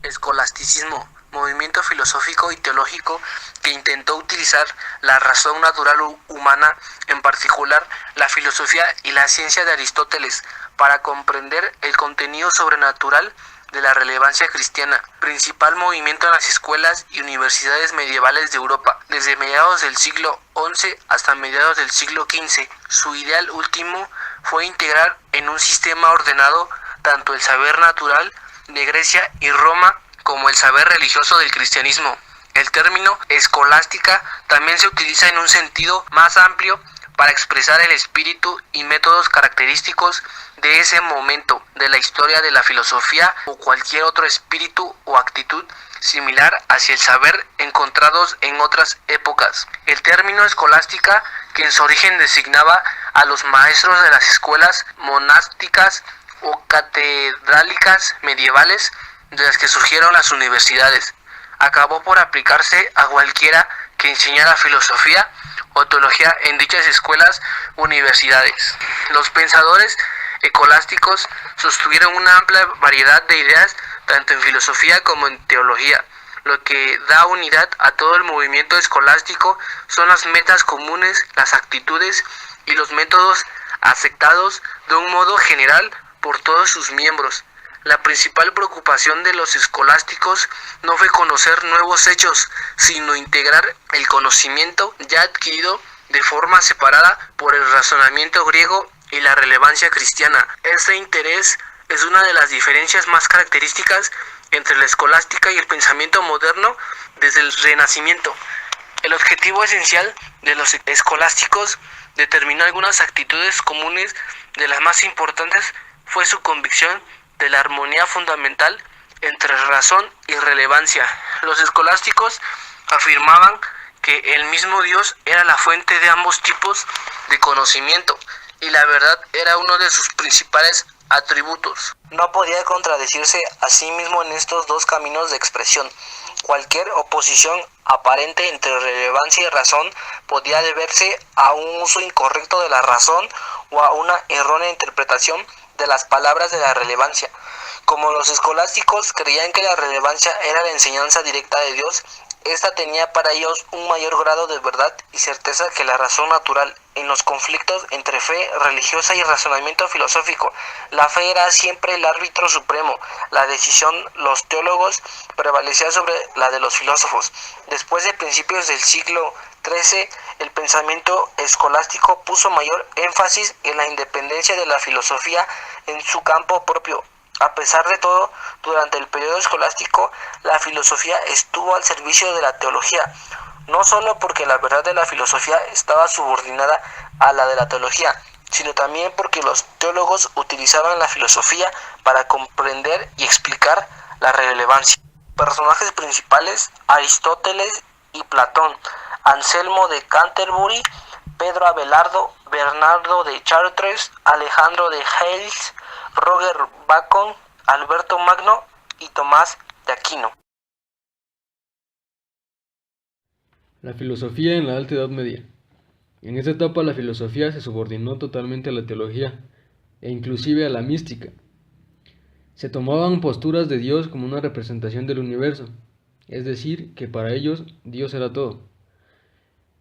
Escolasticismo, movimiento filosófico y teológico que intentó utilizar la razón natural humana, en particular la filosofía y la ciencia de Aristóteles, para comprender el contenido sobrenatural de la relevancia cristiana, principal movimiento en las escuelas y universidades medievales de Europa, desde mediados del siglo XI hasta mediados del siglo XV. Su ideal último fue integrar en un sistema ordenado tanto el saber natural de Grecia y Roma como el saber religioso del cristianismo. El término escolástica también se utiliza en un sentido más amplio para expresar el espíritu y métodos característicos de ese momento de la historia de la filosofía o cualquier otro espíritu o actitud similar hacia el saber encontrados en otras épocas. El término escolástica, que en su origen designaba a los maestros de las escuelas monásticas o catedrálicas medievales de las que surgieron las universidades, acabó por aplicarse a cualquiera que enseñara filosofía o teología en dichas escuelas o universidades. Los pensadores escolásticos sostuvieron una amplia variedad de ideas tanto en filosofía como en teología. Lo que da unidad a todo el movimiento escolástico son las metas comunes, las actitudes y los métodos aceptados de un modo general por todos sus miembros. La principal preocupación de los escolásticos no fue conocer nuevos hechos, sino integrar el conocimiento ya adquirido de forma separada por el razonamiento griego y la relevancia cristiana. Este interés es una de las diferencias más características entre la escolástica y el pensamiento moderno desde el Renacimiento. El objetivo esencial de los escolásticos determinó algunas actitudes comunes. De las más importantes fue su convicción de la armonía fundamental entre razón y relevancia. Los escolásticos afirmaban que el mismo Dios era la fuente de ambos tipos de conocimiento y la verdad era uno de sus principales atributos. No podía contradecirse a sí mismo en estos dos caminos de expresión. Cualquier oposición aparente entre relevancia y razón podía deberse a un uso incorrecto de la razón o a una errónea interpretación de las palabras de la relevancia. Como los escolásticos creían que la relevancia era la enseñanza directa de Dios, esta tenía para ellos un mayor grado de verdad y certeza que la razón natural. En los conflictos entre fe religiosa y razonamiento filosófico, la fe era siempre el árbitro supremo. La decisión los teólogos prevalecía sobre la de los filósofos. Después de principios del siglo XIII, el pensamiento escolástico puso mayor énfasis en la independencia de la filosofía en su campo propio. A pesar de todo, durante el periodo escolástico, la filosofía estuvo al servicio de la teología, no solo porque la verdad de la filosofía estaba subordinada a la de la teología, sino también porque los teólogos utilizaban la filosofía para comprender y explicar la relevancia. Personajes principales: Aristóteles y Platón, Anselmo de Canterbury, Pedro Abelardo, Bernardo de Chartres, Alejandro de Hales, Roger Bacon, Alberto Magno y Tomás de Aquino. La filosofía en la Alta Edad Media. En esta etapa la filosofía se subordinó totalmente a la teología e inclusive a la mística. Se tomaban posturas de Dios como una representación del universo, es decir, que para ellos Dios era todo.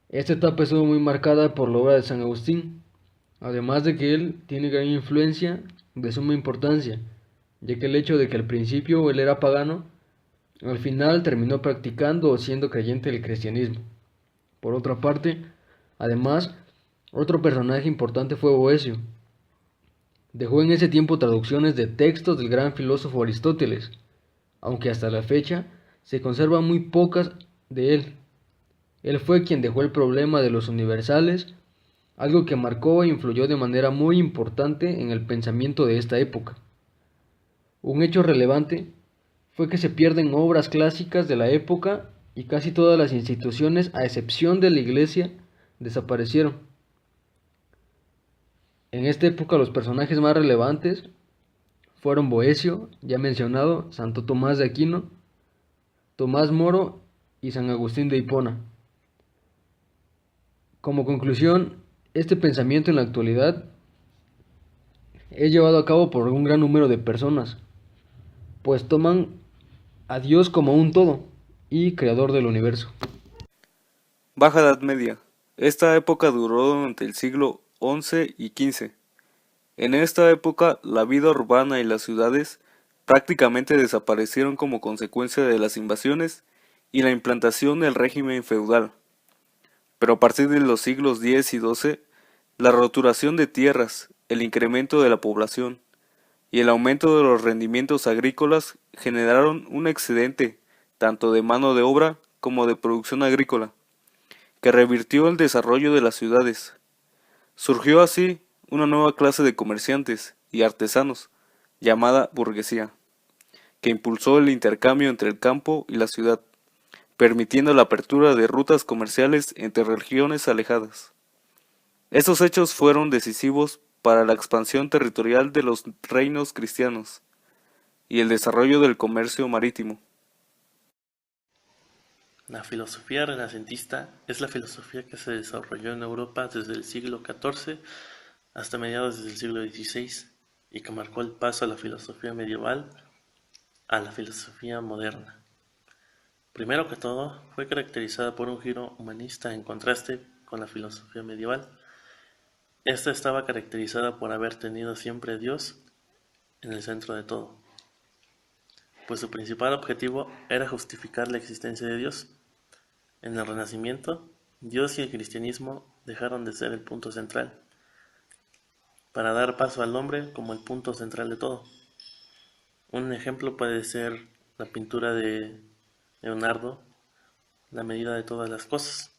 Esta etapa estuvo muy marcada por la obra de San Agustín, además de que él tiene gran influencia de suma importancia, ya que el hecho de que al principio él era pagano, al final terminó practicando o siendo creyente del cristianismo. Por otra parte, además, otro personaje importante fue Boecio. Dejó en ese tiempo traducciones de textos del gran filósofo Aristóteles, aunque hasta la fecha se conservan muy pocas de él. Él fue quien dejó el problema de los universales, algo que marcó e influyó de manera muy importante en el pensamiento de esta época. Un hecho relevante fue que se pierden obras clásicas de la época y casi todas las instituciones, a excepción de la Iglesia, desaparecieron. En esta época los personajes más relevantes fueron Boecio, ya mencionado, Santo Tomás de Aquino, Tomás Moro y San Agustín de Hipona. Como conclusión, este pensamiento en la actualidad es llevado a cabo por un gran número de personas, pues toman a Dios como un todo y creador del universo. Baja Edad Media. Esta época duró durante el siglo XI y XV. En esta época, la vida urbana y las ciudades prácticamente desaparecieron como consecuencia de las invasiones y la implantación del régimen feudal. Pero a partir de los siglos X y XII, la roturación de tierras, el incremento de la población y el aumento de los rendimientos agrícolas generaron un excedente tanto de mano de obra como de producción agrícola, que revirtió el desarrollo de las ciudades. Surgió así una nueva clase de comerciantes y artesanos, llamada burguesía, que impulsó el intercambio entre el campo y la ciudad, permitiendo la apertura de rutas comerciales entre regiones alejadas. Estos hechos fueron decisivos para la expansión territorial de los reinos cristianos y el desarrollo del comercio marítimo. La filosofía renacentista es la filosofía que se desarrolló en Europa desde el siglo XIV hasta mediados del siglo XVI y que marcó el paso a la filosofía medieval a la filosofía moderna. Primero que todo, fue caracterizada por un giro humanista en contraste con la filosofía medieval. Esta estaba caracterizada por haber tenido siempre a Dios en el centro de todo, pues su principal objetivo era justificar la existencia de Dios. En el Renacimiento, Dios y el cristianismo dejaron de ser el punto central, para dar paso al hombre como el punto central de todo. Un ejemplo puede ser la pintura de Leonardo, La medida de todas las cosas.